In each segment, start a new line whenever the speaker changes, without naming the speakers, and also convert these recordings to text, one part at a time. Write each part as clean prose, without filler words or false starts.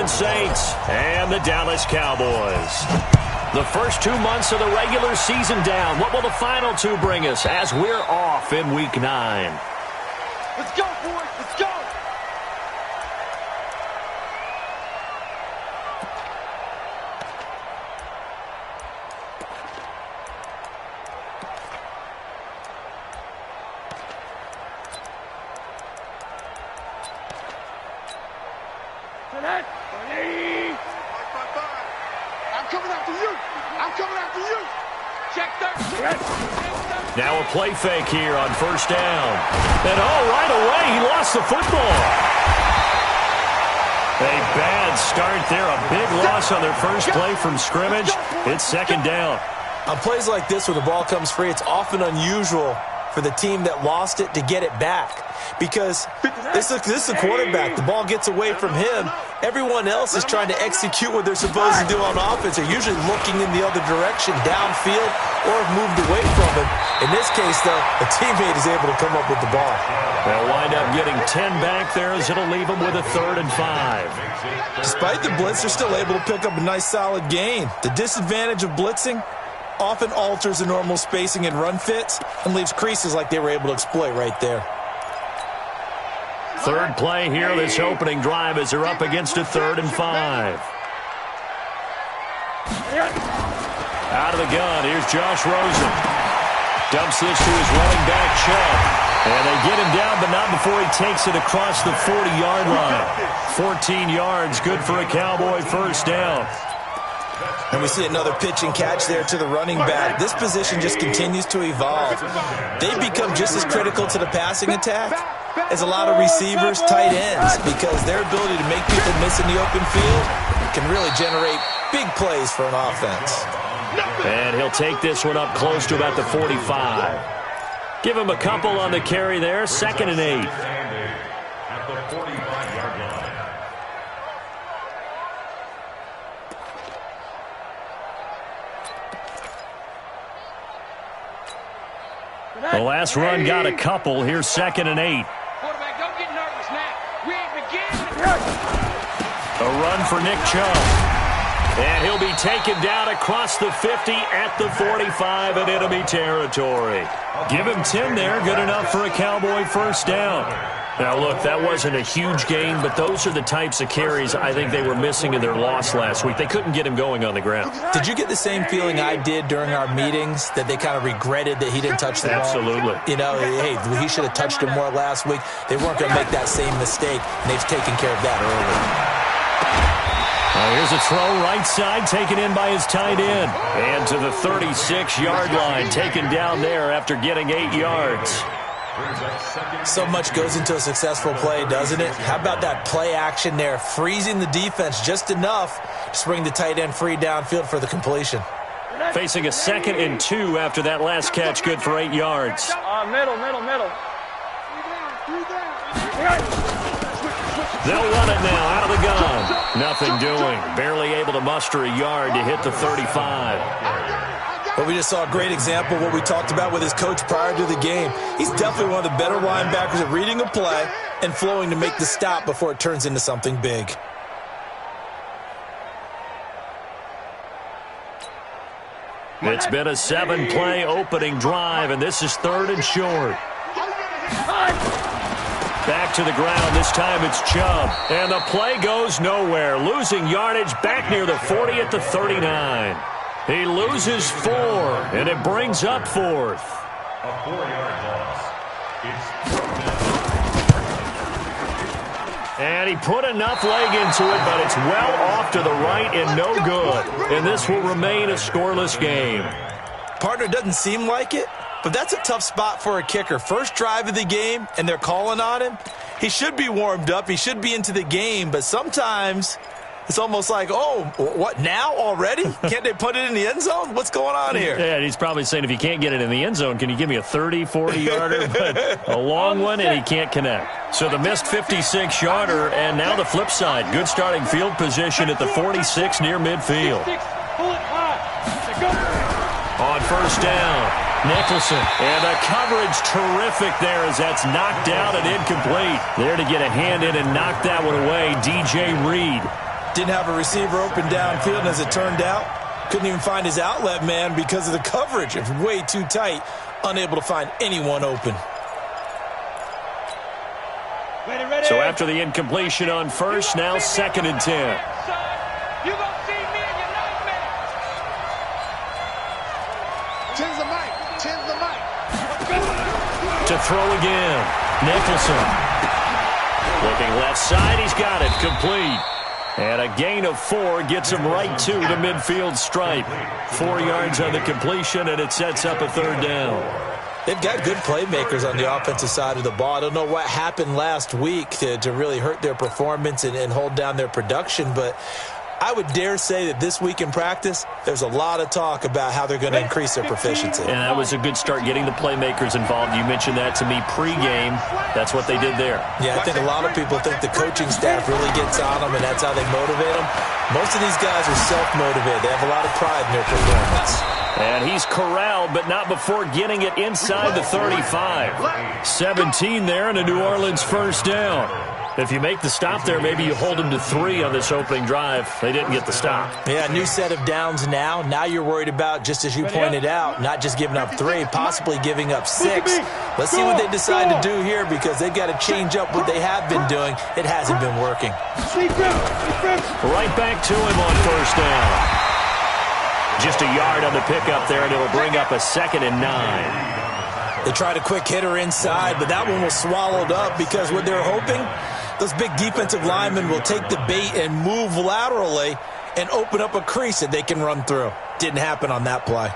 Orleans Saints and the Dallas Cowboys. The first 2 months of the regular season down. What will the final two bring us as we're off in Week 9?
Let's go, boys. Let's go.
Now a play fake here on first down. And right away, he lost the football. A bad start there. A big loss on their first play from scrimmage. It's second down.
On plays like this where the ball comes free, it's often unusual for the team that lost it to get it back. Because this is a quarterback. The ball gets away from him. Everyone else is trying to execute what they're supposed to do on offense. They're usually looking in the other direction, downfield, or have moved away from him. In this case, though, a teammate is able to come up with the ball.
They'll wind up getting 10 back there as it'll leave them with a 3rd and 5.
Despite the blitz, they're still able to pick up a nice, solid gain. The disadvantage of blitzing often alters the normal spacing and run fits and leaves creases like they were able to exploit right there.
Third play here, this opening drive, as they're up against a 3rd and 5. Out of the gun, here's Josh Rosen. Dumps this to his running back, Chubb. And they get him down, but not before he takes it across the 40-yard line. 14 yards, good for a Cowboy first down.
And we see another pitch and catch there to the running back. This position just continues to evolve. They've become just as critical to the passing attack as a lot of receivers, tight ends, because their ability to make people miss in the open field can really generate big plays for an offense.
And he'll take this one up close to about the 45. Give him a couple on the carry there, 2nd and 8. The last run got a couple. Here's 2nd and 8.
Quarterback, don't get nervous now. We ain't beginning.
A run for Nick Chubb. And he'll be taken down across the 50 at the 45 in enemy territory. Give him 10 there. Good enough for a Cowboy first down. Now, look, that wasn't a huge gain, but those are the types of carries I think they were missing in their loss last week. They couldn't get him going on the ground.
Did you get the same feeling I did during our meetings, that they kind of regretted that he didn't touch the ball?
Absolutely.
You know, hey, he should have touched him more last week. They weren't going to make that same mistake, and they've taken care of that early.
Here's a throw right side, taken in by his tight end. And to the 36-yard line, taken down there after getting 8 yards.
So much goes into a successful play, doesn't it? How about that play action there, freezing the defense just enough to bring the tight end free downfield for the completion.
Facing a 2nd and 2 after that last catch, good for 8 yards.
Middle.
They'll run it now out of the gun. Nothing doing. Barely able to muster a yard to hit the 35.
But we just saw a great example of what we talked about with his coach prior to the game. He's definitely one of the better linebackers at reading a play and flowing to make the stop before it turns into something big.
It's been a 7-play opening drive, and this is 3rd and short. Back to the ground. This time it's Chubb. And the play goes nowhere. Losing yardage back near the 40 at the 39. He loses 4, and it brings up 4th.
A 4-yard loss.
And he put enough leg into it, but it's well off to the right and no good. And this will remain a scoreless game.
Partner, doesn't seem like it, but that's a tough spot for a kicker. First drive of the game, and they're calling on him. He should be warmed up. He should be into the game, but sometimes it's almost like, oh, what, now already? Can't they put it in the end zone? What's going on here?
Yeah, and he's probably saying, if you can't get it in the end zone, can you give me a 30, 40-yarder? But a long one, and he can't connect. So the missed 56-yarder, and now the flip side. Good starting field position at the 46 near midfield. On first down, Nicholson. And the coverage terrific there as that's knocked out and incomplete. There to get a hand in and knock that one away, DJ Reed.
Didn't have a receiver open downfield, and as it turned out, couldn't even find his outlet man because of the coverage. It was way too tight, unable to find anyone open.
So after the incompletion on first, now 2nd and 10.
You gonna see me in your nightmare.
Tens the mic. Tens the mic.
To throw again. Nicholson. Looking left side. He's got it. Complete. And a gain of 4 gets him right to the midfield stripe. 4 yards on the completion, and it sets up a 3rd down.
They've got good playmakers on the offensive side of the ball. I don't know what happened last week to really hurt their performance and hold down their production, but I would dare say that this week in practice, there's a lot of talk about how they're going to increase their proficiency.
And that was a good start, getting the playmakers involved. You mentioned that to me pregame. That's what they did there.
Yeah, I think a lot of people think the coaching staff really gets on them, and that's how they motivate them. Most of these guys are self-motivated. They have a lot of pride in their performance.
And he's corralled, but not before getting it inside the 35. 17 there, and a New Orleans 1st down. If you make the stop there, maybe you hold them to 3 on this opening drive. They didn't get the stop.
Yeah, new set of downs now. Now you're worried about, just as you pointed out, not just giving up 3, possibly giving up 6. Let's see what they decide to do here, because they've got to change up what they have been doing. It hasn't been working.
Right back to him on 1st down. Just a yard on the pickup there, and it'll bring up a 2nd and 9.
They tried a quick hitter inside, but that one was swallowed up because what they're hoping, those big defensive linemen will take the bait and move laterally and open up a crease that they can run through. Didn't happen on that play.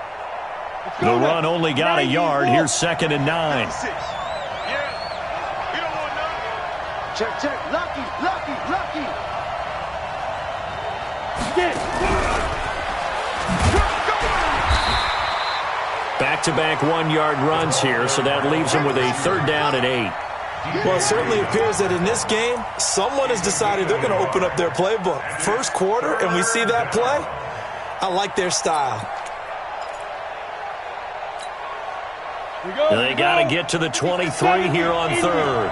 The run only got a yard. Here's 2nd and 9.
Check, check. Lucky.
Back-to-back 1-yard runs here, so that leaves them with a 3rd down and 8.
Well, it certainly appears that in this game, someone has decided they're going to open up their playbook. First quarter, and we see that play. I like their style.
They got to get to the 23 here on 3rd.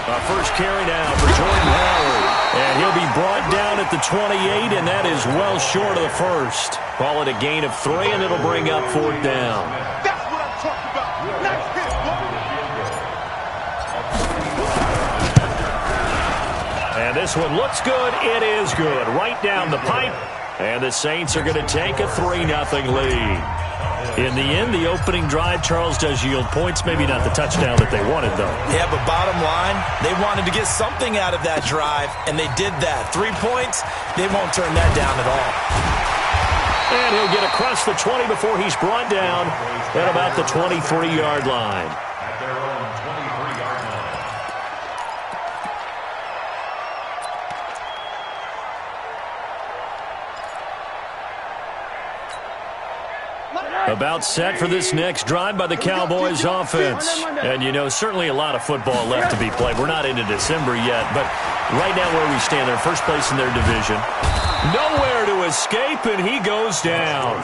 Our first carry now for Jordan Howard. And he'll be brought down at the 28, and that is well short of the first. Call it a gain of 3, and it'll bring up 4th down.
That's what I'm talking about. Nice hit, boy.
And this one looks good. It is good. Right down the pipe. And the Saints are going to take a 3-0 lead. In the end, the opening drive, Charles, does yield points. Maybe not the touchdown that they wanted, though.
Yeah, but bottom line, they wanted to get something out of that drive, and they did that. 3 points, they won't turn that down at all.
And he'll get across the 20 before he's brought down at about the 23-yard line.
At their own 23-yard line.
About set for this next drive by the Cowboys offense. And, you know, certainly a lot of football left to be played. We're not into December yet, but right now where we stand, they're first place in their division. Nowhere to escape, and he goes down.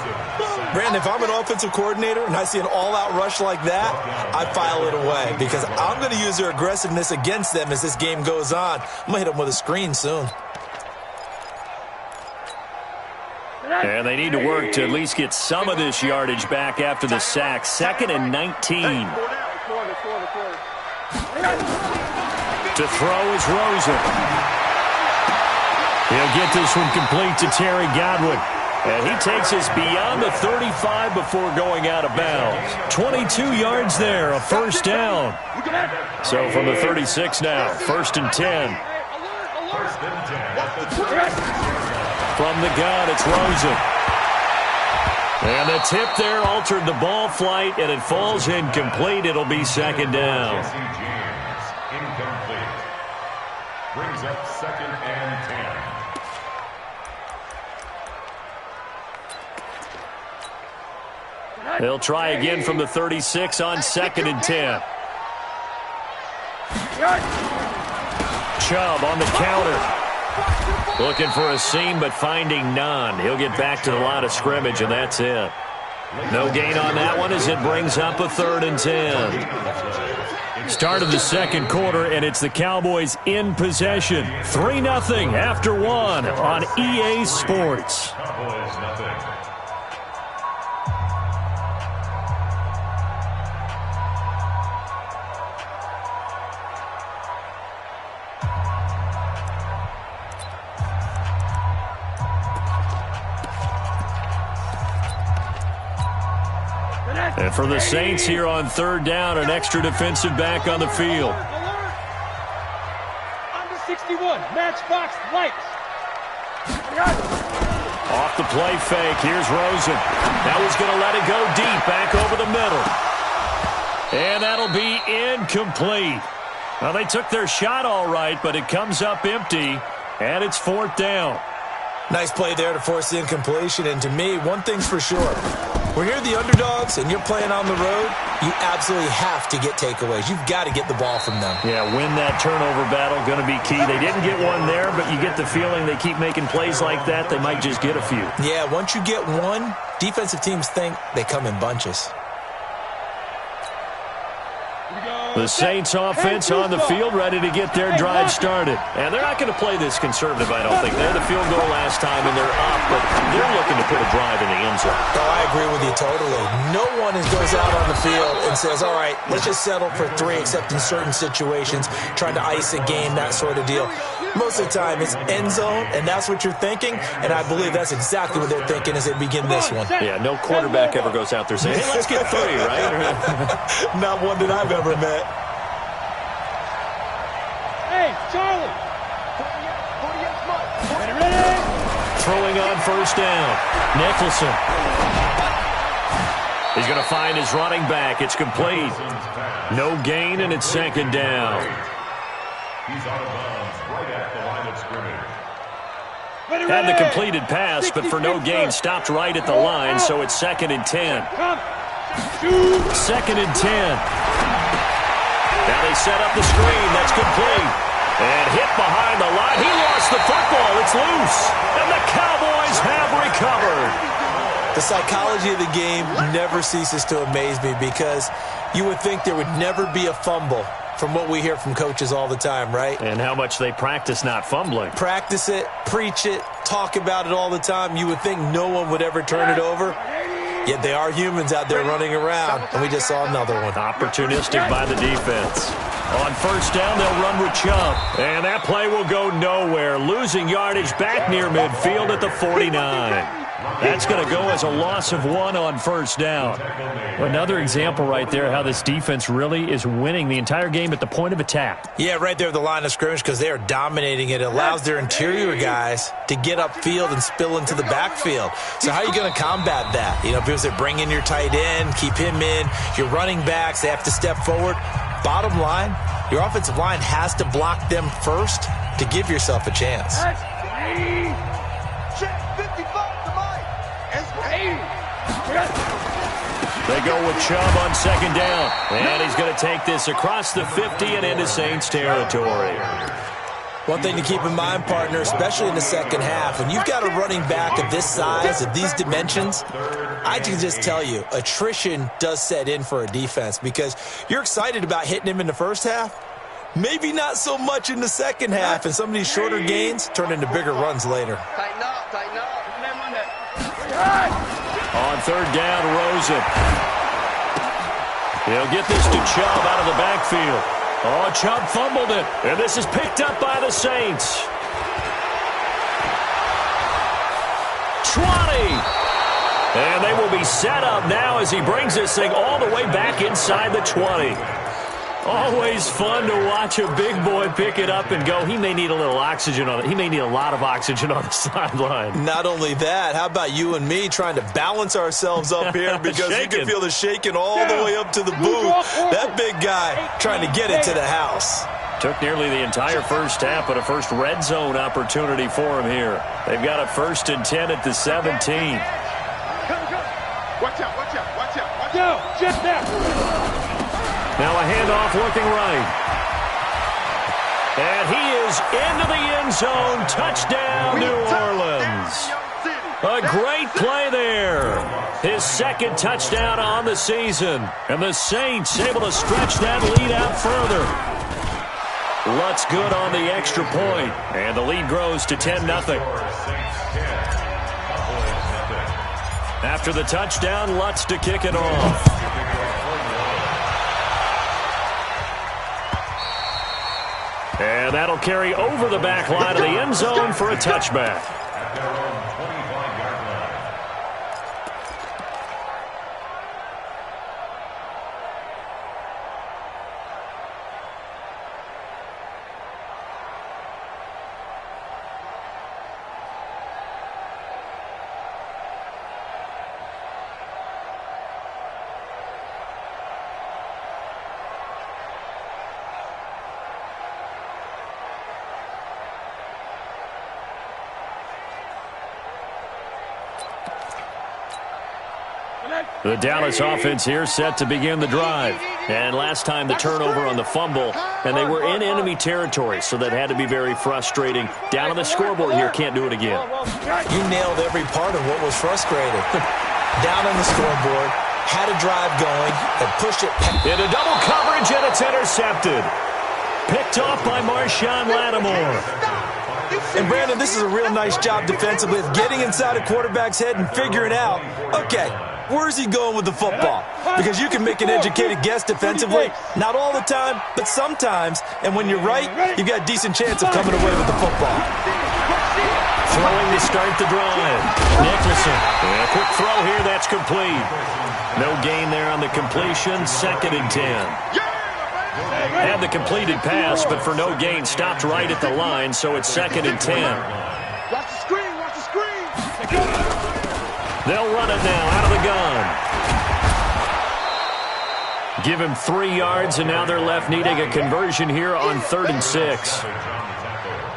Brandon, if I'm an offensive coordinator and I see an all-out rush like that, I file it away because I'm going to use their aggressiveness against them as this game goes on. I'm going to hit them with a screen soon.
And they need to work to at least get some of this yardage back after the sack. 2nd and 19. To throw is Rosen. He'll get this one complete to Terry Godwin. And he takes us beyond the 35 before going out of bounds. 22 yards there, a 1st down. So from the 36 now, 1st and 10. From the gun, it's Rosen. And the tip there altered the ball flight, and it falls incomplete. It'll be 2nd down.
Incomplete. Brings up 2nd and 10.
They'll try again from the 36 on 2nd and 10. Chubb on the counter. Looking for a seam, but finding none. He'll get back to the line of scrimmage, and that's it. No gain on that one as it brings up a 3rd and 10. Start of the second quarter, and it's the Cowboys in possession. 3-0 after one on EA Sports.
Cowboys nothing.
And for the Saints here on third down, an extra defensive back on the field.
Under 61, matchbox lights.
Off the play fake, here's Rosen. Now he's going to let it go deep, back over the middle. And that'll be incomplete. Well, they took their shot all right, but it comes up empty, and it's fourth down.
Nice play there to force the incompletion. And to me, one thing's for sure. When you're the underdogs and you're playing on the road, you absolutely have to get takeaways. You've got to get the ball from them.
Yeah, win that turnover battle, going to be key. They didn't get one there, but you get the feeling they keep making plays like that, they might just get a few.
Yeah, once you get one, defensive teams think they come in bunches.
The Saints offense on the field, ready to get their drive started. And they're not going to play this conservative, I don't think. They had the field goal last time, and they're up, but they're looking to put a drive in the end zone.
Oh, I agree with you totally. No one goes out on the field and says, all right, let's just settle for 3, except in certain situations, trying to ice a game, that sort of deal. Most of the time, it's end zone, and that's what you're thinking, and I believe that's exactly what they're thinking as they begin this one.
Yeah, no quarterback ever goes out there saying, hey, let's get 3, right?
Not one that I've ever met.
Hey, Charlie. Ready?
Throwing on first down. Nicholson. He's going to find his running back. It's complete. No gain, and it's second down.
He's out of bounds right at the line of scrimmage.
Had the completed pass, but for no gain, stopped right at the line, so it's 2nd and 10. 2nd and 10. Now they set up the screen. That's complete. And hit behind the line. He lost the football. It's loose. And the Cowboys have recovered.
The psychology of the game never ceases to amaze me because you would think there would never be a fumble from what we hear from coaches all the time, right?
And how much they practice not fumbling.
Practice it, preach it, talk about it all the time. You would think no one would ever turn it over. Yet they are humans out there running around, and we just saw another one.
Opportunistic by the defense. On first down, they'll run with Chubb. And that play will go nowhere. Losing yardage back near midfield at the 49. That's going to go as a loss of 1 on first down. Another example right there how this defense really is winning the entire game at the point of attack.
Yeah, right there at the line of scrimmage because they are dominating it. It allows their interior guys to get upfield and spill into the backfield. So how are you going to combat that? You know, because they bring in your tight end, keep him in. Your running backs, they have to step forward. Bottom line, your offensive line has to block them first to give yourself a chance.
They go with Chubb on second down. And he's going to take this across the 50 and into Saints territory.
One thing to keep in mind, partner, especially in the second half, when you've got a running back of this size, of these dimensions, I can just tell you, attrition does set in for a defense because you're excited about hitting him in the first half. Maybe not so much in the second half, and some of these shorter gains turn into bigger runs later.
Tighten up, tighten up.
On third down, Rosen. He'll get this to Chubb out of the backfield. Oh, Chubb fumbled it, and this is picked up by the Saints. 20. And they will be set up now as he brings this thing all the way back inside the 20. Always fun to watch a big boy pick it up and go. He may need a little oxygen on it. He may need a lot of oxygen on the sideline.
Not only that, how about you and me trying to balance ourselves up here because you can feel the shaking all the way up to the booth. That big guy trying to get it to the house.
Took nearly the entire first half, but a first red zone opportunity for him here. They've got a 1st and 10 at the 17.
Watch out, watch out, watch out, watch out.
Go, just now.
Now a handoff looking right. And he is into the end zone. Touchdown, New Orleans. A great play there. His second touchdown on the season. And the Saints able to stretch that lead out further. Lutz good on the extra point. And the lead grows to 10-0. After the touchdown, Lutz to kick it off. And that'll carry over the back line of the end zone for a touchback. The Dallas offense here set to begin the drive. And last time the turnover on the fumble, and they were in enemy territory, so that had to be very frustrating. Down on the scoreboard here, can't do it again.
You nailed every part of what was frustrating. Down on the scoreboard, had a drive going, and pushed it.
Into double coverage, and it's intercepted. Picked off by Marshawn Lattimore.
And, Brandon, this is a real nice job defensively of getting inside a quarterback's head and figuring out, okay, where's he going with the football? Because you can make an educated guess defensively. Not all the time, but sometimes. And when you're right, you've got a decent chance of coming away with the football.
Throwing to start the drive. Nicholson. And a quick throw here, that's complete. No gain there on the completion. 2nd and 10. Had the completed pass, but for no gain, stopped right at the line, so it's 2nd and 10.
Watch the screen, watch the screen.
They'll run it now out of the gun. Give him 3 yards, and now they're left needing a conversion here on 3rd and 6.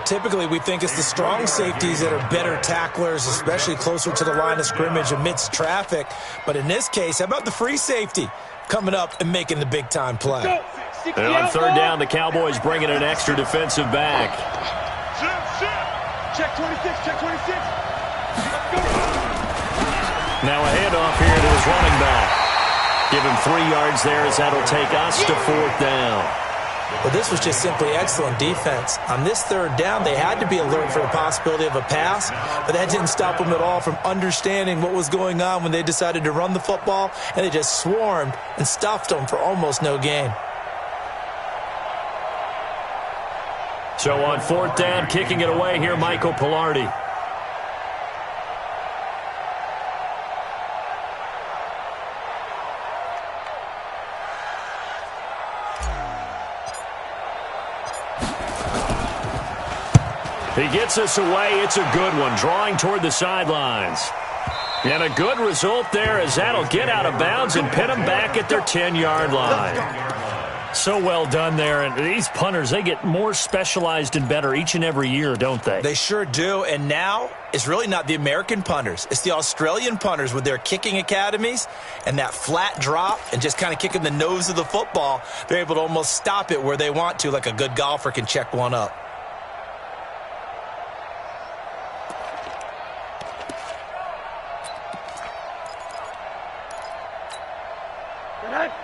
Typically, we think it's the strong safeties that are better tacklers, especially closer to the line of scrimmage amidst traffic. But in this case, how about the free safety coming up and making the big-time play?
And on 3rd down, the Cowboys bringing an extra defensive back.
Check 26, check 26.
Now a handoff here to his running back. Give him 3 yards there as that'll take us to 4th down.
Well, this was just simply excellent defense. On this 3rd down, they had to be alert for the possibility of a pass, but that didn't stop them at all from understanding what was going on when they decided to run the football, and they just swarmed and stuffed them for almost no gain.
So on 4th down, kicking it away here, Michael Pilardi. He gets us away. It's a good one, drawing toward the sidelines. And a good result there as that'll get out of bounds and pin them back at their 10-yard line. So well done there. And these punters, they get more specialized and better each and every year, don't they?
They sure do. And now it's really not the American punters. It's the Australian punters with their kicking academies and that flat drop and just kind of kicking the nose of the football. They're able to almost stop it where they want to, like a good golfer can check one up.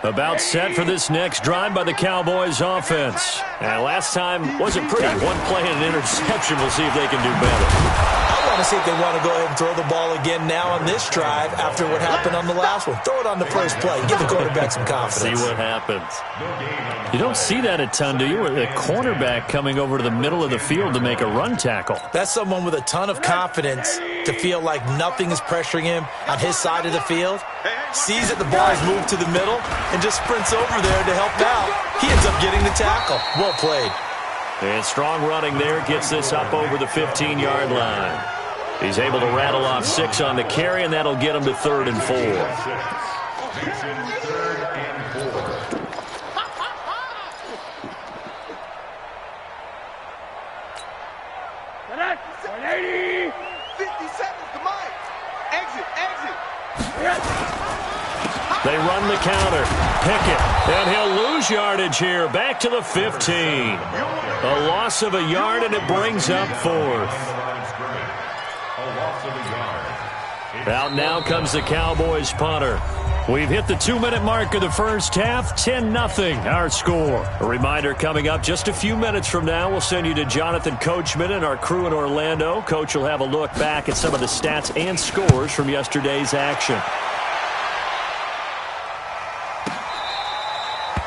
About set for this next drive by the Cowboys offense. And last time wasn't pretty. One play and an interception. We'll see if they can do better.
I want to see if they want to go ahead and throw the ball again now on this drive after what happened on the last one. Throw it on the first play. Give the quarterback some confidence.
See what happens. You don't see that a ton, do you? A cornerback coming over to the middle of the field to make a run tackle.
That's someone with a ton of confidence to feel like nothing is pressuring him on his side of the field. Sees that the ball is moved to the middle and just sprints over there to help out. He ends up getting the tackle. Well played.
And strong running there gets this up over the 15-yard line. He's able to rattle off 6 on the carry, and that'll get him to 3rd and 4. They run the counter. Pickett, and he'll lose yardage here. Back to the 15. A loss of a yard, and it brings up 4th.
A loss of a yard.
Out now comes the Cowboys punter. We've hit the 2-minute mark of the first half, 10-0 our score. A reminder coming up just a few minutes from now, we'll send you to Jonathan Coachman and our crew in Orlando. Coach will have a look back at some of the stats and scores from yesterday's action.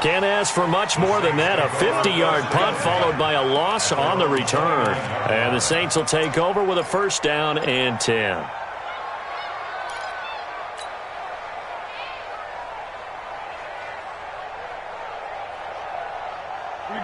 Can't ask for much more than that. A 50-yard punt followed by a loss on the return. And the Saints will take over with a first down and 10.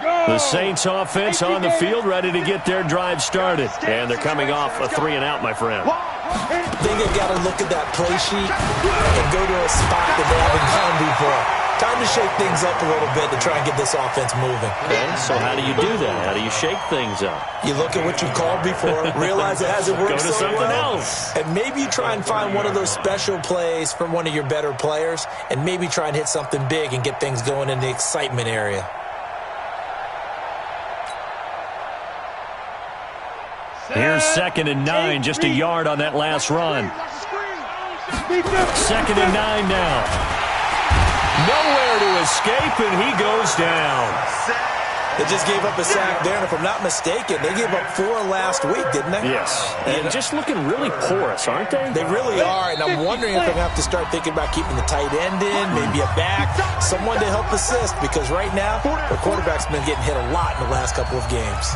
The Saints offense on the field, ready to get their drive started. And they're coming off a 3-and-out, my friend.
I think they've got to look at that play sheet and go to a spot that they haven't gone before. Time to shake things up a little bit to try and get this offense moving.
Okay, so how do you do that? How do you shake things up?
You look at what you've called before, realize it hasn't worked
Go to
so
something
well,
else.
and maybe you try and find one of those special plays from one of your better players, and maybe try and hit something big and get things going in the excitement area.
Here's 2nd and 9, just a yard on that last run. 2nd and 9 now. Nowhere to escape, and he goes down.
They just gave up a sack there, and if I'm not mistaken, they gave up 4 last week, didn't they?
Yes. And just looking really porous, aren't they?
They really are, and I'm wondering if they're going to have to start thinking about keeping the tight end in, maybe a back, someone to help assist, because right now, their quarterback's been getting hit a lot in the last couple of games.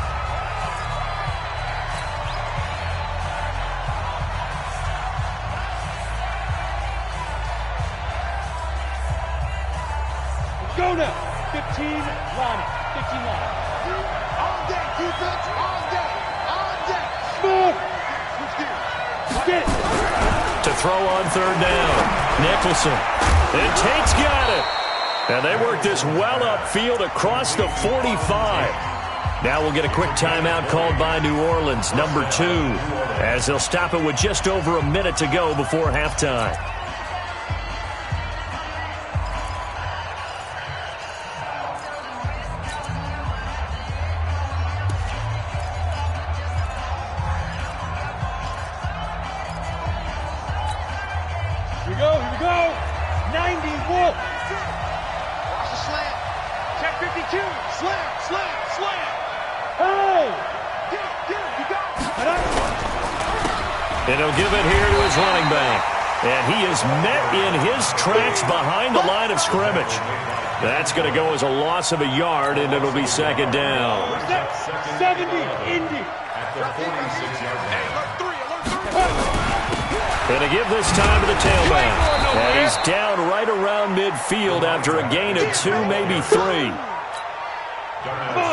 Go now. 15 line. 15 line.
On deck, defense. On deck. On deck.
Move. Get it.
To throw on 3rd down. Nicholson. And Tate's got it. And they work this well upfield across the 45. Now we'll get a quick timeout called by New Orleans, number 2, as they'll stop it with just over a minute to go before halftime.
Here we go. 90 Wolf.
Watch the slant.
Check 52.
Slam.
Hey.
Get it. You got it.
And he'll give it here to his running back. And he is met in his tracks behind the line of scrimmage. That's going to go as a loss of a yard, and it'll be 2nd down.
70 Indy.
At the 46-yard line.
Going to give this time to the tailback. And he's down right around midfield after a gain of 2, maybe 3.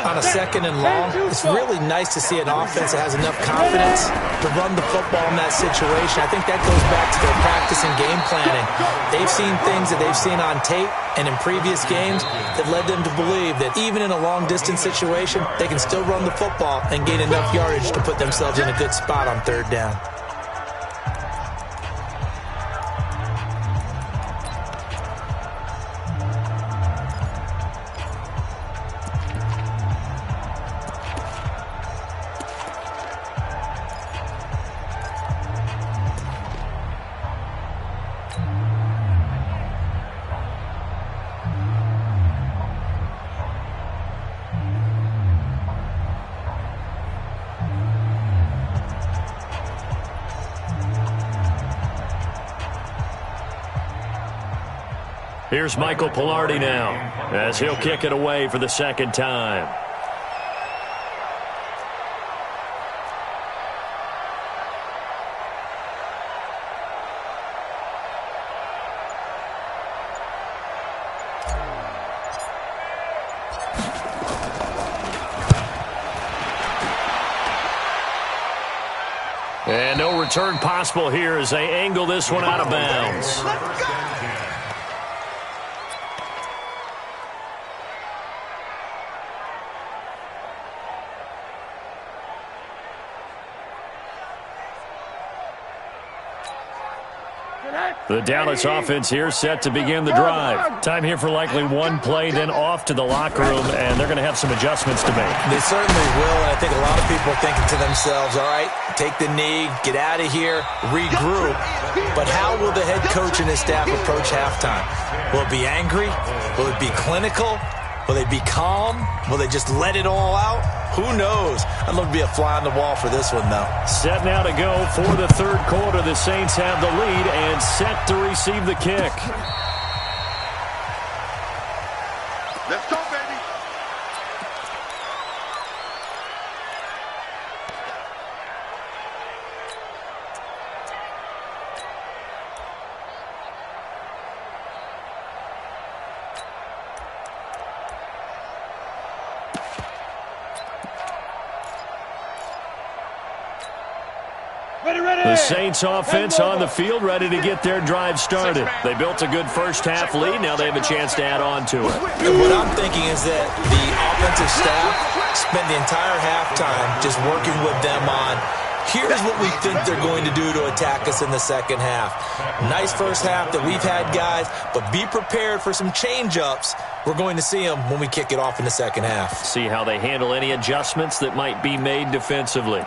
On a 2nd and long, it's really nice to see an offense that has enough confidence to run the football in that situation. I think that goes back to their practice and game planning. They've seen things that they've seen on tape and in previous games that led them to believe that even in a long-distance situation, they can still run the football and gain enough yardage to put themselves in a good spot on 3rd down.
Here's Michael Pilardi now, as he'll kick it away for the 2nd time. And no return possible here as they angle this one out of bounds. The Dallas offense here set to begin the drive. Time here for likely one play, then off to the locker room, and they're going to have some adjustments to make.
They certainly will, and I think a lot of people are thinking to themselves, all right, take the knee, get out of here, regroup. But how will the head coach and his staff approach halftime? Will it be angry? Will it be clinical? Will they be calm? Will they just let it all out? Who knows? I'd love to be a fly on the wall for this one, though.
Set now to go for the third quarter. The Saints have the lead and set to receive the kick.
Let's go, baby.
The Saints offense on the field, ready to get their drive started. They built a good first-half lead. Now they have a chance to add on to it.
And what I'm thinking is that the offensive staff spent the entire halftime just working with them on, here's what we think they're going to do to attack us in the second half. Nice first half that we've had, guys, but be prepared for some change-ups. We're going to see them when we kick it off in the second half.
See how they handle any adjustments that might be made defensively.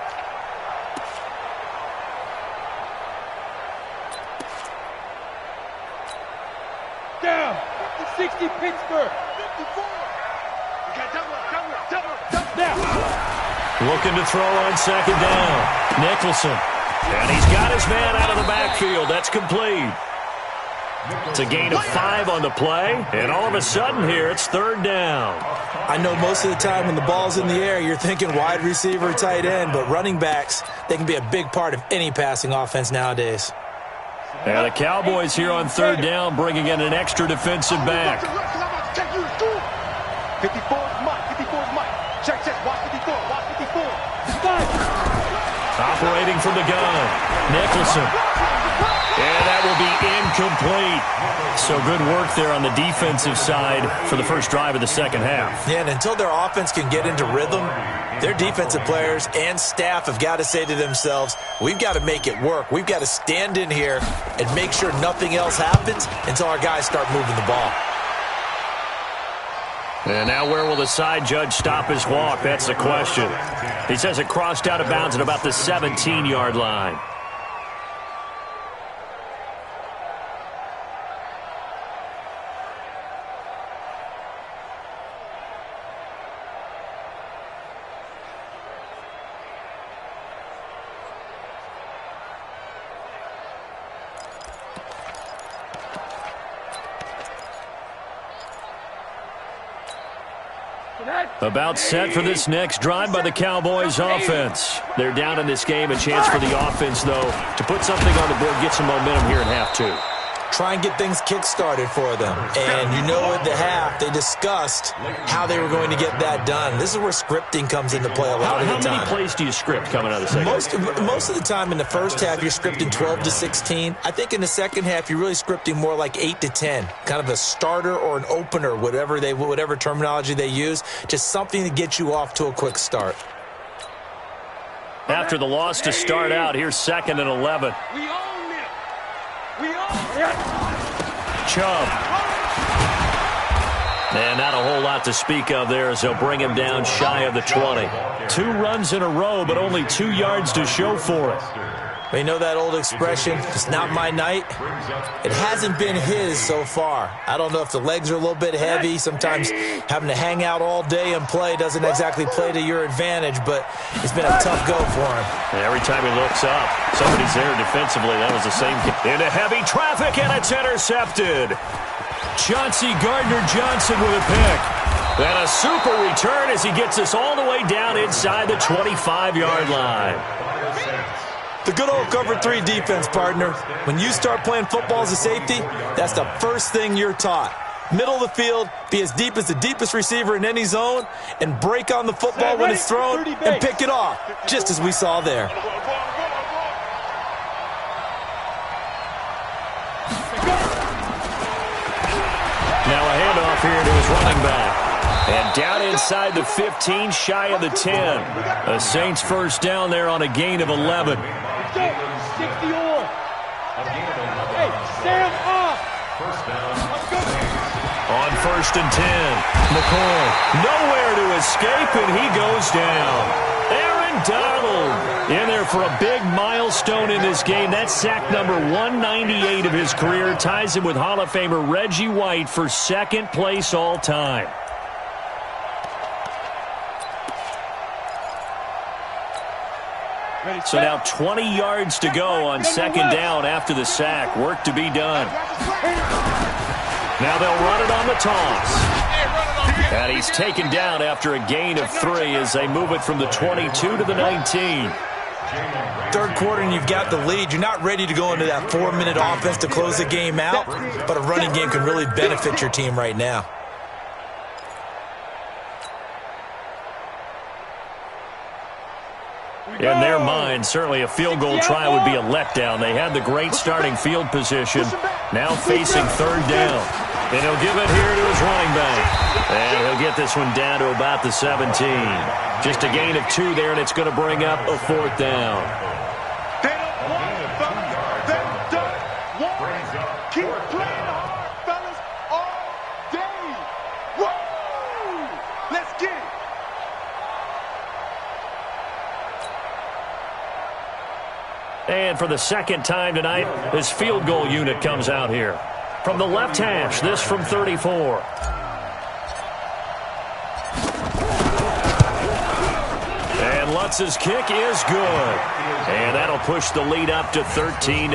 Down. 60 Pittsburgh.
54. You got double.
Now.
Looking to throw on second down. Nicholson. And he's got his man out of the backfield. That's complete. It's a gain of 5 on the play. And all of a sudden here, it's third down.
I know most of the time when the ball's in the air, you're thinking wide receiver, tight end, but running backs, they can be a big part of any passing offense nowadays.
And the Cowboys here on third down, bringing in an extra defensive back.
54 is Mike. 54 is Mike. Check. Watch 54. Watch 54.
Operating from the gun. Nicholson. And that will be incomplete. So good work there on the defensive side for the first drive of the second half.
Yeah, and until their offense can get into rhythm, their defensive players and staff have got to say to themselves, we've got to make it work. We've got to stand in here and make sure nothing else happens until our guys start moving the ball.
And now where will the side judge stop his walk? That's the question. He says it crossed out of bounds at about the 17-yard line. About set for this next drive by the Cowboys offense. They're down in this game. A chance for the offense, though, to put something on the board, get some momentum here in half two.
Try and get things kick-started for them. And you know at the half, they discussed how they were going to get that done. This is where scripting comes into play a lot of the time.
How many plays do you script coming out of the second half?
Most of the time in the first half, you're scripting 12 to 16. I think in the second half, you're really scripting more like 8 to 10. Kind of a starter or an opener, whatever terminology they use. Just something to get you off to a quick start.
After the loss to start out, here's 2nd and 11.
We own it. We own it.
Chubb. And not a whole lot to speak of there as they'll bring him down shy of the 20. 2 runs in a row, but only 2 yards to show for it.
You know that old expression, it's not my night? It hasn't been his so far. I don't know if the legs are a little bit heavy. Sometimes having to hang out all day and play doesn't exactly play to your advantage, but it's been a tough go for him.
And every time he looks up, somebody's there defensively. That was the same. Into heavy traffic, and it's intercepted. Chauncey Gardner-Johnson with a pick. And a super return as he gets us all the way down inside the 25-yard line.
The good old cover 3 defense, partner. When you start playing football as a safety, that's the first thing you're taught. Middle of the field, be as deep as the deepest receiver in any zone, and break on the football when it's thrown and pick it off, just as we saw there.
Now a handoff here to his running back. And down inside the 15, shy of the 10. The Saints first down there on a gain of 11.
60 on. Hey,
On 1st and 10, McCoy nowhere to escape, and he goes down. Aaron Donald in there for a big milestone in this game. That's sack number 198 of his career. Ties him with Hall of Famer Reggie White for second place all time. So now 20 yards to go on second down after the sack. Work to be done. Now they'll run it on the toss. And he's taken down after a gain of 3 as they move it from the 22 to the 19.
Third quarter and you've got the lead. You're not ready to go into that 4-minute offense to close the game out, but a running game can really benefit your team right now.
In their mind, certainly a field goal try would be a letdown. They had the great starting field position, now facing third down. And he'll give it here to his running back. And he'll get this one down to about the 17. Just a gain of 2 there, and it's going to bring up a 4th down.
They don't want it, fellas. They don't want it. Keep playing hard, fellas, all day. Woo! Let's get it.
And for the second time tonight, this field goal unit comes out here. From the left hash, this from 34. And Lutz's kick is good. And that'll push the lead up to 13-0.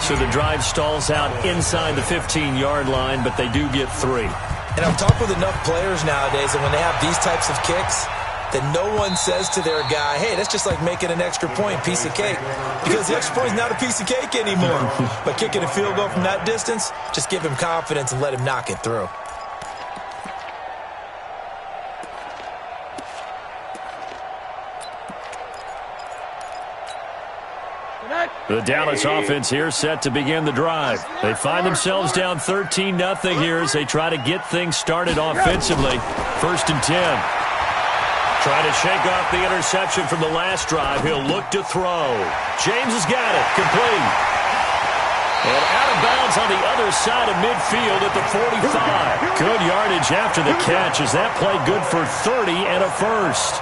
So the drive stalls out inside the 15-yard line, but they do get 3.
And I've talked with enough players nowadays, and when they have these types of kicks, that no one says to their guy, hey, that's just like making an extra point, piece of cake. Because the extra point is not a piece of cake anymore. But kicking a field goal from that distance, just give him confidence and let him knock it through.
The Dallas offense here set to begin the drive. They find themselves down 13-0 here as they try to get things started offensively. 1st and 10. Trying to shake off the interception from the last drive. He'll look to throw. James has got it. Complete. And out of bounds on the other side of midfield at the 45. Good yardage after the catch. Is that play good for 30 and a first?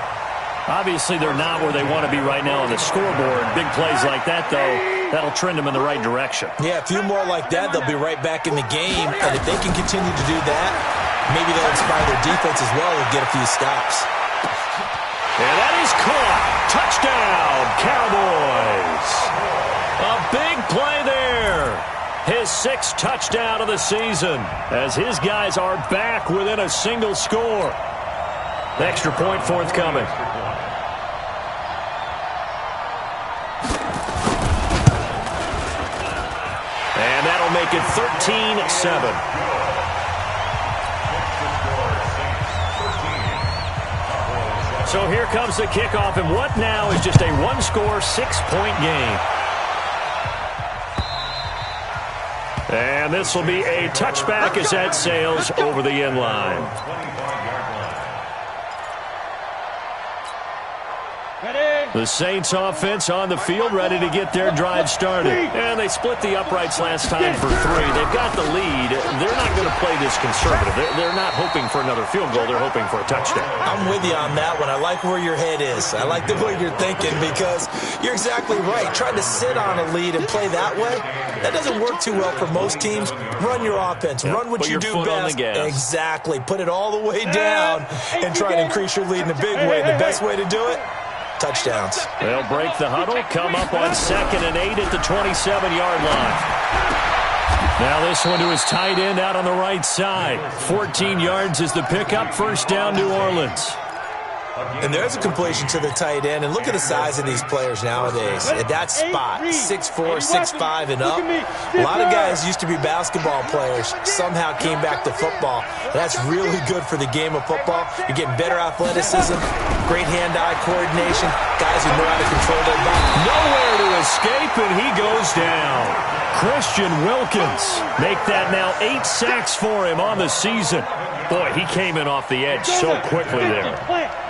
Obviously, they're not where they want to be right now on the scoreboard. Big plays like that, though, that'll trend them in the right direction.
Yeah, a few more like that, they'll be right back in the game. And if they can continue to do that, maybe they'll inspire their defense as well and get a few stops.
And that is caught. Touchdown, Cowboys. A big play there. His 6th touchdown of the season as his guys are back within a single score. Extra point forthcoming. And that'll make it 13-7. So here comes the kickoff, and what now is just a one-score, 6-point game. And this will be a touchback as that sails over the end line. The Saints offense on the field ready to get their drive started. And they split the uprights last time for 3. They've got the lead. They're not going to play this conservative. They're not hoping for another field goal. They're hoping for a touchdown.
I'm with you on that one. I like where your head is. I like the way you're thinking because you're exactly right. Trying to sit on a lead and play that way, that doesn't work too well for most teams. Run your offense. Run what you do best. Exactly. Put it all the way down and try to increase your lead in a big way. And the best way to do it, touchdowns.
They'll break the huddle, come up on 2nd and 8 at the 27-yard line. Now this one to his tight end out on the right side. 14 yards is the pickup. 1st down, New Orleans.
And there's a completion to the tight end. And look at the size of these players nowadays. At that spot, 6'4", 6'5", and up. A lot of guys used to be basketball players, somehow came back to football. That's really good for the game of football. You're getting better athleticism, great hand-eye coordination, guys who know how to control their body.
Nowhere to escape, and he goes down. Christian Wilkins make that now 8 sacks for him on the season. Boy, he came in off the edge so quickly there.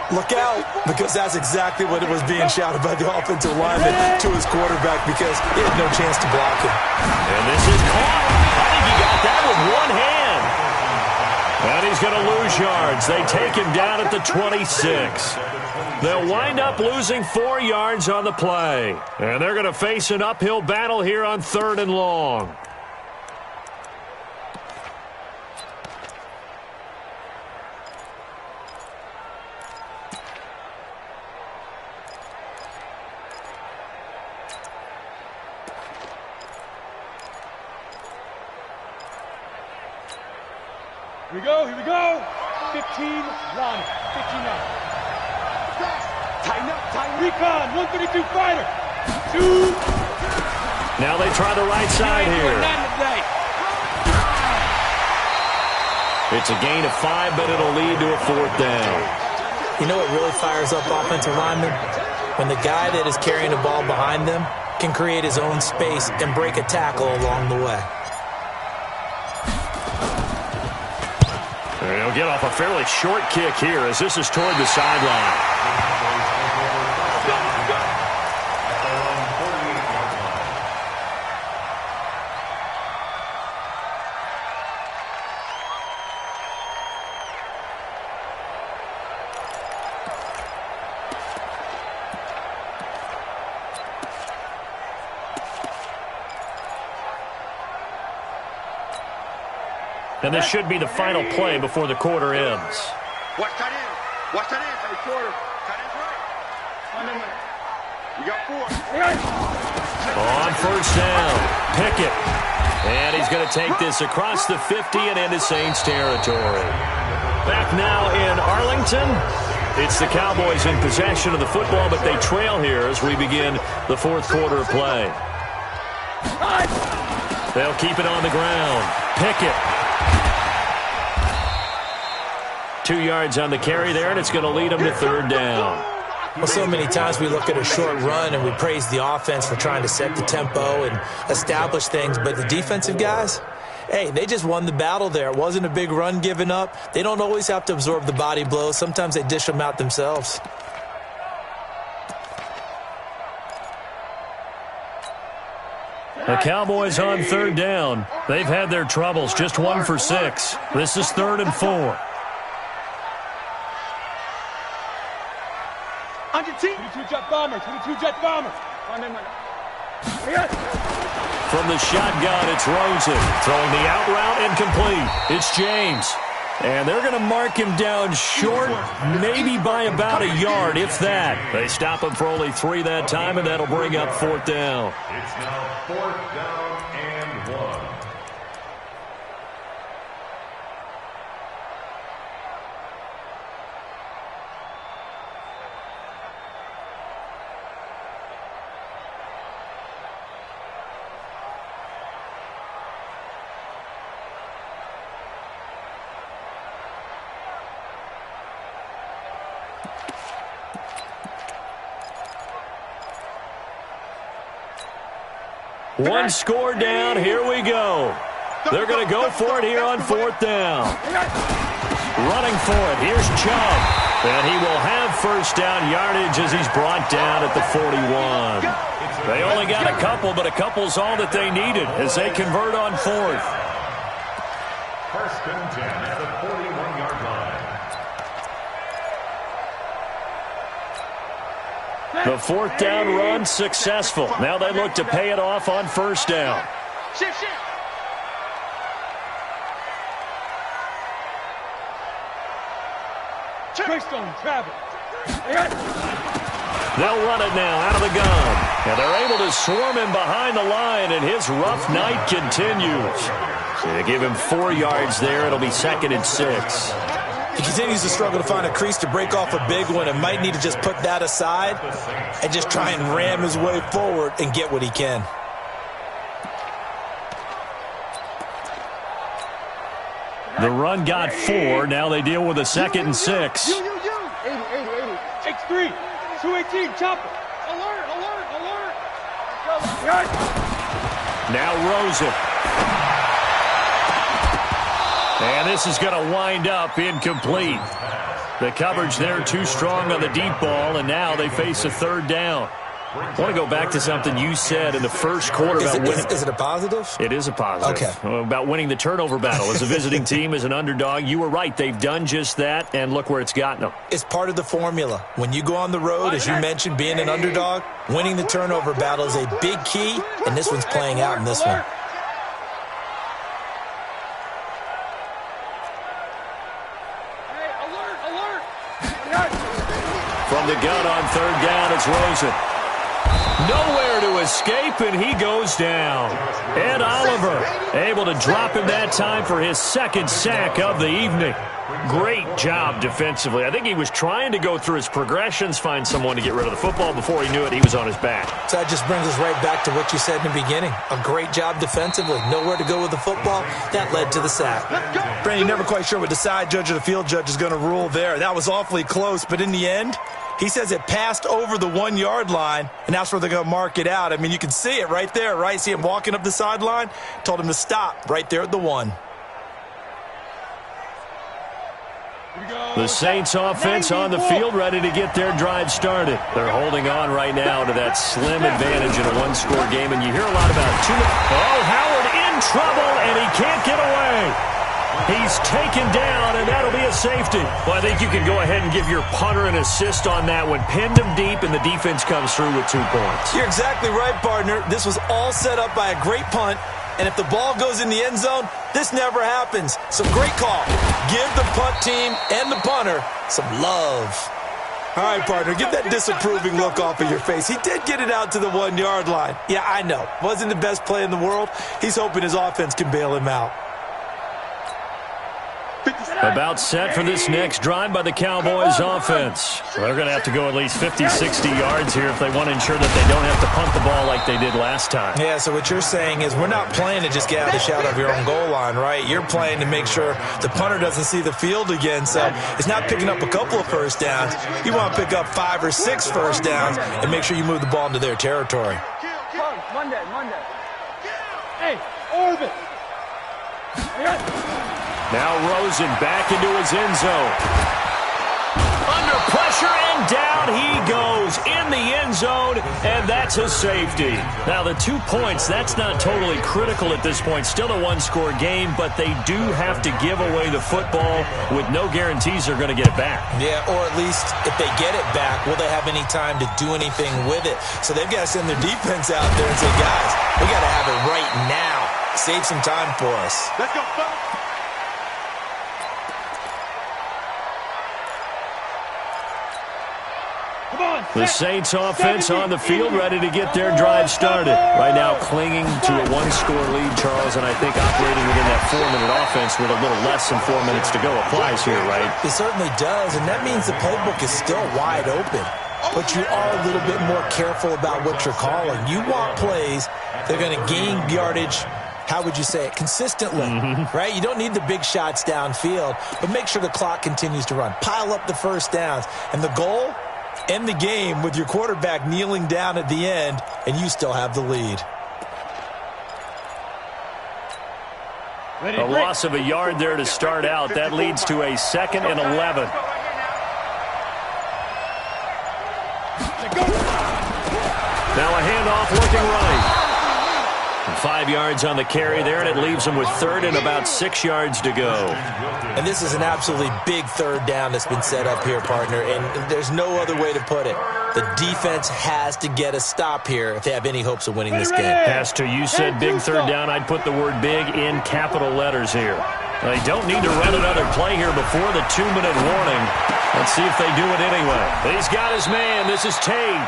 Look out, because that's exactly what it was being shouted by the offensive lineman to his quarterback because he had no chance to block him.
And this is caught. I think he got that with one hand. And he's going to lose yards. They take him down at the 26. They'll wind up losing 4 yards on the play. And they're going to face an uphill battle here on 3rd and long.
Here we go. 15, line, 59. Tighten up. Recon, 132 fighter. 2.
Now they try the right side here. It's a gain of 5, but it'll lead to a 4th down.
You know what really fires up offensive linemen? When the guy that is carrying the ball behind them can create his own space and break a tackle along the way.
He'll get off a fairly short kick here as this is toward the sideline. And this should be the final play before the quarter ends.
Watch tight end. Watch tight end for the quarter. Tight end's right. You got 4.
On 1st down, Pickett. And he's going to take this across the 50 and into Saints territory. Back now in Arlington. It's the Cowboys in possession of the football, but they trail here as we begin the 4th quarter of play. They'll keep it on the ground. Pickett. 2 yards on the carry there, and it's going to lead them to 3rd down.
Well, so many times we look at a short run and we praise the offense for trying to set the tempo and establish things, but the defensive guys, hey, they just won the battle there. It wasn't a big run given up. They don't always have to absorb the body blows. Sometimes they dish them out themselves.
The Cowboys on 3rd down. They've had their troubles, just 1 for 6. This is 3rd and 4.
On your team. 22 jet bombers.
From the shotgun, it's Rosen. Throwing the out route incomplete. It's James. And they're going to mark him down short, maybe by about a yard, if that. They stop him for only 3 that time, and that'll bring up 4th down.
It's now 4th down and 1.
One score down. Here we go. They're going to go for it here on 4th down. Running for it. Here's Chubb. And he will have 1st down yardage as he's brought down at the 41. They only got a couple, but a couple's all that they needed as they convert on 4th.
1st and 10 at the 41-yard line.
The 4th down run successful. Now they look to pay it off on 1st down.
Shift. Greystone, travel.
They'll run it now out of the gun. And they're able to swarm him behind the line, and his rough night continues. They give him 4 yards there. It'll be 2nd and 6.
He continues to struggle to find a crease to break off a big one and might need to just put that aside and just try and ram his way forward and get what he can.
The run got 4. Now they deal with a 2nd and 6.
80. X3. 218. Chopper. Alert.
Now Rosen. And this is going to wind up incomplete. The coverage there too strong on the deep ball, and now they face a 3rd down. I want to go back to something you said in the first quarter about winning.
Is it a positive?
It is a positive.
Okay.
About winning the turnover battle. As a visiting team, as an underdog, you were right. They've done just that, and look where it's gotten them.
It's part of the formula. When you go on the road, as you mentioned, being an underdog, winning the turnover battle is a big key, and this one's playing out in this one.
From the gun on third down, it's Rosen. Nowhere to escape, and he goes down. Ed Oliver able to drop him that time for his second sack of the evening. Great job defensively. I think he was trying to go through his progressions, find someone to get rid of the football. Before he knew it, he was on his back.
So that just brings us right back to what you said in the beginning. A great job defensively. Nowhere to go with the football. That led to the sack.
Brandon, never quite sure what the side judge or the field judge is going to rule there. That was awfully close, but in the end, he says it passed over the 1 yard line, and that's where they're going to mark it out. I mean, you can see it right there, right? See him walking up the sideline? Told him to stop right there at the 1.
The Saints offense on the field, ready to get their drive started. They're holding on right now to that slim advantage in a one-score game, and you hear a lot about Howard in trouble, and he can't get away. He's taken down, and that'll be a safety. Well, I think you can go ahead and give your punter an assist on that one. Pinned him deep, and the defense comes through with 2 points.
You're exactly right, partner. This was all set up by a great punt, and if the ball goes in the end zone, this never happens. So great call. Give the punt team and the punter some love. All right, partner, get that disapproving look off of your face. He did get it out to the 1 yard line. Yeah, I know. Wasn't the best play in the world. He's hoping his offense can bail him out.
About set for this next drive by the Cowboys offense. They're going to have to go at least 50, 60 yards here if they want to ensure that they don't have to punt the ball like they did last time.
Yeah, so what you're saying is we're not playing to just get out of the shadow of your own goal line, right? You're playing to make sure the punter doesn't see the field again. So it's not picking up a couple of first downs. You want to pick up 5 or 6 first downs and make sure you move the ball into their territory.
Monday. Hey, Orbit.
Now Rosen back into his end zone. Under pressure, and down he goes in the end zone, and that's a safety. Now the 2 points, that's not totally critical at this point. Still a one-score game, but they do have to give away the football with no guarantees they're going to get it back.
Yeah, or at least if they get it back, will they have any time to do anything with it? So they've got to send their defense out there and say, guys, we got to have it right now. Save some time for us.
Let's go, fellas.
The Saints offense on the field, ready to get their drive started. Right now clinging to a one-score lead, Charles, and I think operating within that 4-minute offense with a little less than 4 minutes to go applies here, right?
It certainly does, and that means the playbook is still wide open. But you are a little bit more careful about what you're calling. You want plays that are going to gain yardage, how would you say it, consistently, right? You don't need the big shots downfield, but make sure the clock continues to run. Pile up the first downs, and the goal, end the game with your quarterback kneeling down at the end, and you still have the lead.
A loss of a yard there to start out. That leads to a 2nd and 11. Now a handoff looking right. 5 yards on the carry there, and it leaves them with 3rd and about 6 yards to go.
And this is an absolutely big 3rd down that's been set up here, partner, and there's no other way to put it. The defense has to get a stop here if they have any hopes of winning this game.
Has to. You said big 3rd down. I'd put the word big in capital letters here. They don't need to run another play here before the 2-minute warning. Let's see if they do it anyway. He's got his man. This is Tate.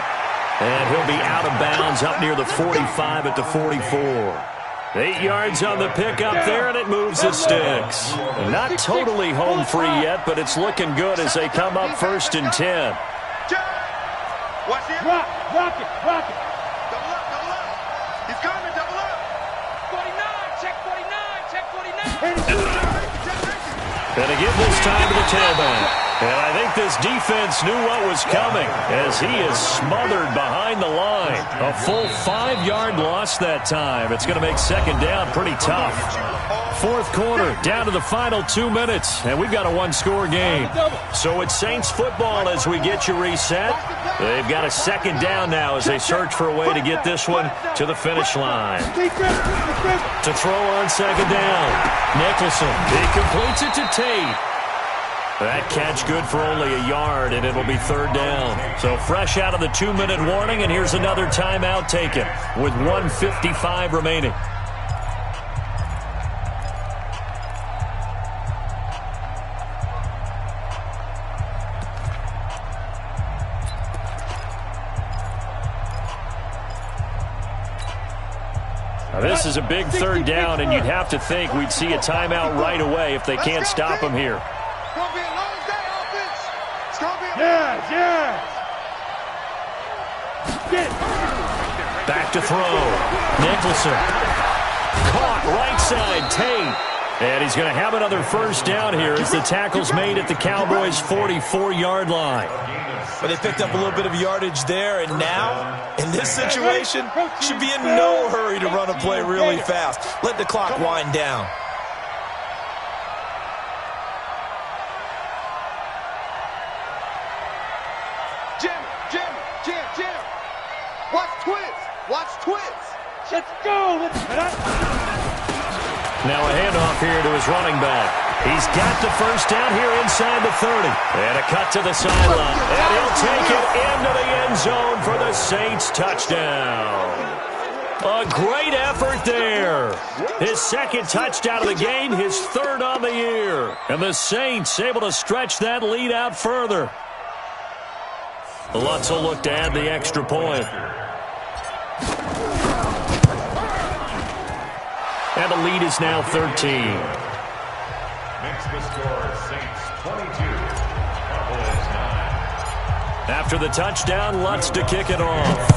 And he'll be out of bounds up near the 45 at the 44. 8 yards on the pickup there, and it moves the sticks. Not totally home free yet, but it's looking good as they come up 1st and 10.
Watch it.
Rock it.
Double up. He's coming, double up.
49, check 49.
Gonna give this time to the tailback. And I think this defense knew what was coming as he is smothered behind the line. A full 5-yard loss that time. It's going to make 2nd down pretty tough. 4th quarter, down to the final 2 minutes, and we've got a one-score game. So it's Saints football as we get you reset. They've got a second down now as they search for a way to get this one to the finish line. To throw on second down. Nicholson. He completes it to Tate. That catch good for only a yard, and it'll be third down. So fresh out of the 2-minute warning, and here's another timeout taken with 1:55 remaining. This is a big third down, and you'd have to think we'd see a timeout right away if they can't stop him here.
It's going to be a long day, offense. It's going to be a
Back to throw. Nicholson. Caught right side, Tate. And he's going to have another first down here as the tackle's made at the Cowboys' 44-yard line.
But they picked up a little bit of yardage there, and now, in this situation, should be in no hurry to run a play really fast. Let the clock wind down.
Jim. Watch twist.
Let's go.
Now a handoff here to his running back. He's got the first down here inside the 30. And a cut to the sideline. And he'll take it into the end zone for the Saints touchdown. A great effort there. His second touchdown of the game, his third on the year. And the Saints able to stretch that lead out further. Lutz will look to add the extra point. And the lead is now 13.
Makes the score Saints 22, Cowboys 9.
After the touchdown, Lutz to kick it off.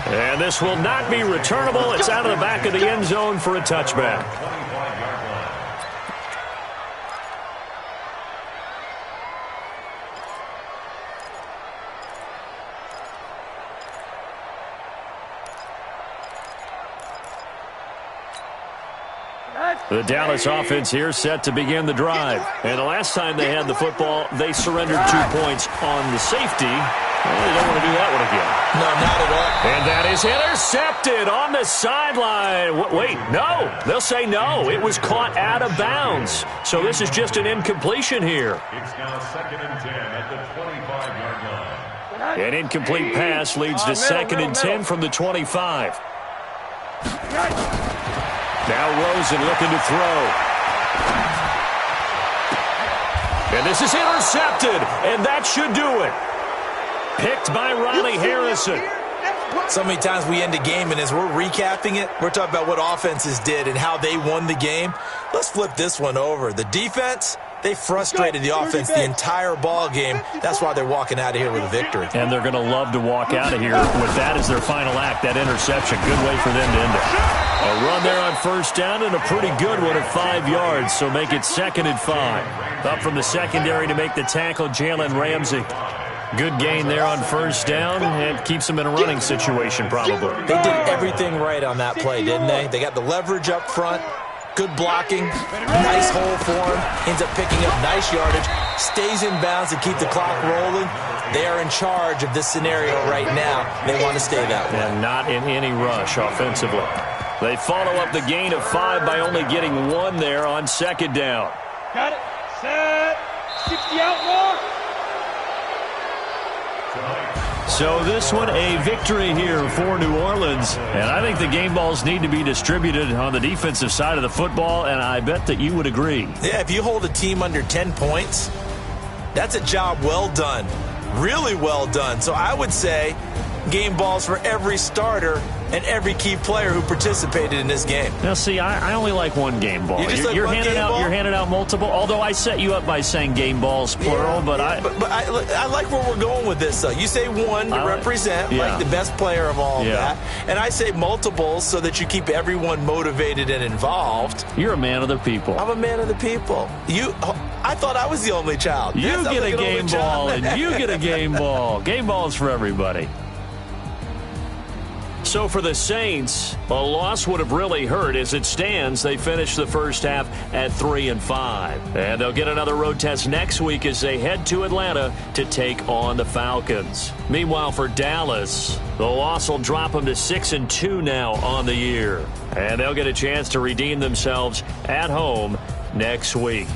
And this will not be returnable. It's out of the back of the end zone for a touchback.
25-yard line.
The Dallas offense here set to begin the drive. And the last time they had the football, they surrendered 2 points on the safety. Well, they don't want to do that one again.
No, not at all.
And that is intercepted on the sideline. Wait, no. They'll say no. It was caught out of bounds. So this is just an incompletion here.
It's now 2nd and 10 at the 25-yard line.
An incomplete pass leads to 2nd and 10 from the 25. Now Rosen looking to throw. And this is intercepted, and that should do it. Picked by Riley Harrison.
So many times we end a game, and as we're recapping it, we're talking about what offenses did and how they won the game. Let's flip this one over. The defense, they frustrated the offense the entire ball game. That's why they're walking out of here with a victory.
And they're going to love to walk out of here with that as their final act, that interception. Good way for them to end it. A run there on first down and a pretty good one at 5 yards, so make it 2nd and 5. Up from the secondary to make the tackle, Jalen Ramsey. Good gain there on first down, and keeps them in a running situation probably.
They did everything right on that play, didn't they? They got the leverage up front, good blocking, nice hole for him, ends up picking up nice yardage, stays in bounds to keep the clock rolling. They are in charge of this scenario right now. They want to stay that way.
And not in any rush offensively. They follow up the gain of 5 by only getting 1 there on second down.
Got it. Set. 60 out more.
So this one a victory here for New Orleans. And I think the game balls need to be distributed on the defensive side of the football, and I bet that you would agree.
Yeah, if you hold a team under 10 points, that's a job well done. Really well done. So I would say game balls for every starter and every key player who participated in this game.
Now, see, I only like one game ball. You're handing out multiple. Although I set you up by saying game balls plural, but I
like where we're going with this. Though you say one to represent like the best player of all of that, and I say multiples so that you keep everyone motivated and involved.
You're a man of the people.
I'm a man of the people. I thought I was the only child.
You get a game ball, and you get a game ball. Game balls for everybody. So for the Saints, a loss would have really hurt. As it stands, they finished the first half at 3-5. And they'll get another road test next week as they head to Atlanta to take on the Falcons. Meanwhile, for Dallas, the loss will drop them to 6-2 now on the year. And they'll get a chance to redeem themselves at home next week.